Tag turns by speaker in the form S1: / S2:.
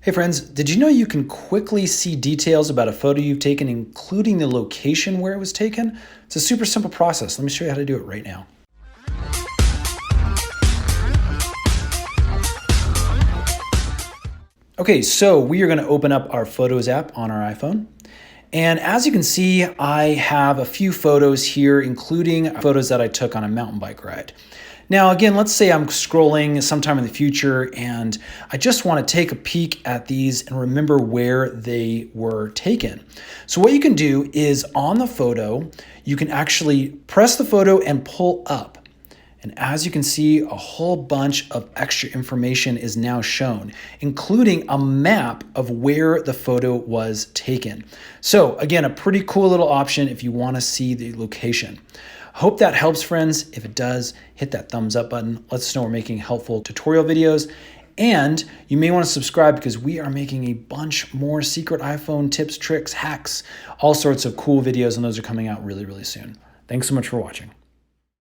S1: Hey friends, did you know you can quickly see details about a photo you've taken, including the location where it was taken? It's a super simple process. Let me show you how to do it right now. Okay, so we are going to open up our Photos app on our iPhone. And as you can see, I have a few photos here, including photos that I took on a mountain bike ride. Now, again, let's say I'm scrolling sometime in the future and I just want to take a peek at these and remember where they were taken. So what you can do is on the photo, you can actually press the photo and pull up. And as you can see, a whole bunch of extra information is now shown, including a map of where the photo was taken. So again, a pretty cool little option if you want to see the location. Hope that helps, friends. If it does, hit that thumbs up button. Let us know we're making helpful tutorial videos. And you may want to subscribe because we are making a bunch more secret iPhone tips, tricks, hacks, all sorts of cool videos, and those are coming out really, really soon. Thanks so much for watching.